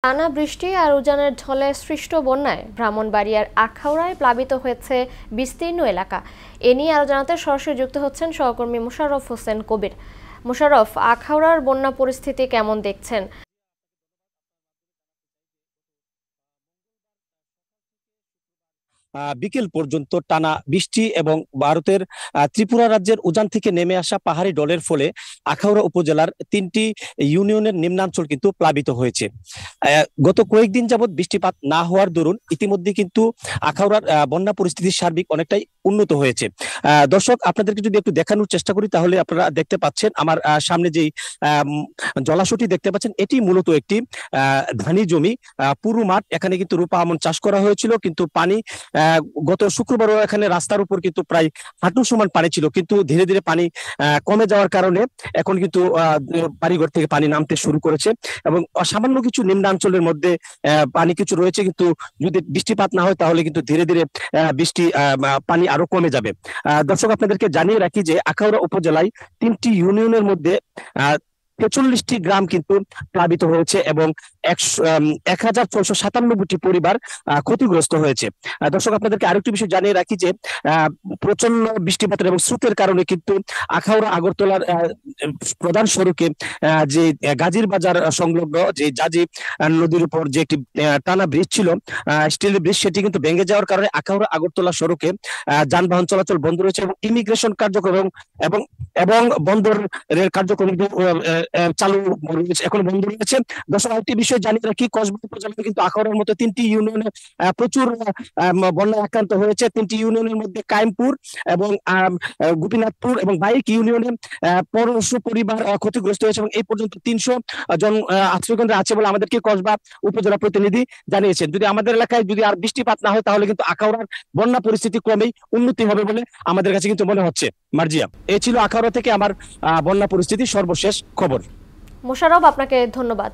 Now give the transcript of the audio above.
টানা বৃষ্টি আর উজানের ঢলে সৃষ্ট বন্যায় ব্রাহ্মণবাড়িয়ার আখাউড়ায় প্লাবিত হয়েছে বিস্তীর্ণ এলাকা। এ নিয়ে আরো জানাতে সরাসরি যুক্ত হচ্ছেন সহকর্মী মোশাররফ হোসেন কবির। মোশাররফ, আখাউড়ার বন্যা পরিস্থিতি কেমন দেখছেন? বিকেল পর্যন্ত টানা বৃষ্টি এবং ভারতের ত্রিপুরা রাজ্যের উজান থেকে নেমে আসা পাহাড়ি ঢলের ফলে আখাউড়া উপজেলার 3টি ইউনিয়নের নিম্নাঞ্চল কিন্তু প্লাবিত হয়েছে। গত কয়েকদিন যাবৎ বৃষ্টিপাত না হওয়ার দরুন ইতিমধ্যে কিন্তু আখাউড়ার বন্যা পরিস্থিতি সার্বিক অনেকটাই উন্নত হয়েছে। দর্শক, আপনাদেরকে যদি একটু দেখানোর চেষ্টা করি তাহলে আপনারা দেখতে পাচ্ছেন আমার সামনে যেই জলাশয়টি দেখতে পাচ্ছেন, এটি মূলত একটি ধানি জমি, পুরো মাঠ। এখানে কিন্তু রূপা আমন চাষ করা হয়েছিল, কিন্তু পানি গত শুক্রবারও এখানে রাস্তার উপর কিন্তু প্রায় হাঁটু সমান পানি ছিল, কিন্তু ধীরে ধীরে পানি কমে যাওয়ার কারণে এখন কিন্তু বাড়িঘর থেকে পানি নামতে শুরু করেছে এবং সামান্য কিছু নিম্নাঞ্চলের মধ্যে পানি কিছু রয়েছে, কিন্তু যদি বৃষ্টিপাত না হয় তাহলে কিন্তু ধীরে ধীরে পানি আরো কমে যাবে। দর্শক, আপনাদেরকে জানিয়ে রাখি যে আখাউড়া উপজেলায় 3টি ইউনিয়নের মধ্যে 43টি গ্রাম কিন্তু প্লাবিত হয়েছে এবং 1,697টি পরিবার ক্ষতিগ্রস্ত হয়েছে। দর্শক, আপনাদেরকে আরেকটি বিষয় জানিয়ে রাখি যে প্রচন্ড বৃষ্টিপাতের এবং স্রোতের কারণে কিন্তু আখাউড়া আগরতলার প্রধান সড়কে যে গাজীর বাজার সংলগ্ন যে জাজি নদীর উপর যে একটি টানা ব্রিজ ছিল, স্টিল ব্রিজ, সেটি কিন্তু ভেঙে যাওয়ার কারণে আখাউড়া আগরতলা সড়কে যানবাহন চলাচল বন্ধ রয়েছে এবং ইমিগ্রেশন কার্যক্রম এবং এবং বন্দরের কার্যক্রম চালু রয়েছে, এখন বন্ধ রয়েছে। দর্শক, আরেকটি বিষয় জানিয়ে রাখি, কসবা উপজেলায় কিন্তু আখাউড়ার মতো 3টি ইউনিয়নে প্রচুর বন্যা আক্রান্ত হয়েছে। 3টি ইউনিয়নের মধ্যে কায়েমপুর এবং গোপীনাথপুর এবং বাইক ইউনিয়নে 1500 পরিবার ক্ষতিগ্রস্ত হয়েছে এবং এই পর্যন্ত 300 জন আশ্রয়কেন্দ্রে আছে বলে আমাদেরকে কসবা উপজেলা প্রতিনিধি জানিয়েছেন। যদি আমাদের এলাকায় যদি আর বৃষ্টিপাত না হয় তাহলে কিন্তু আখাউড়ার বন্যা পরিস্থিতি ক্রমেই উন্নতি হবে বলে আমাদের কাছে কিন্তু মনে হচ্ছে। মার্জিয়া, এই ছিল আখাউড়া থেকে আমার বন্যা পরিস্থিতি সর্বশেষ খবর। মোশাররফ, আপনাকে ধন্যবাদ।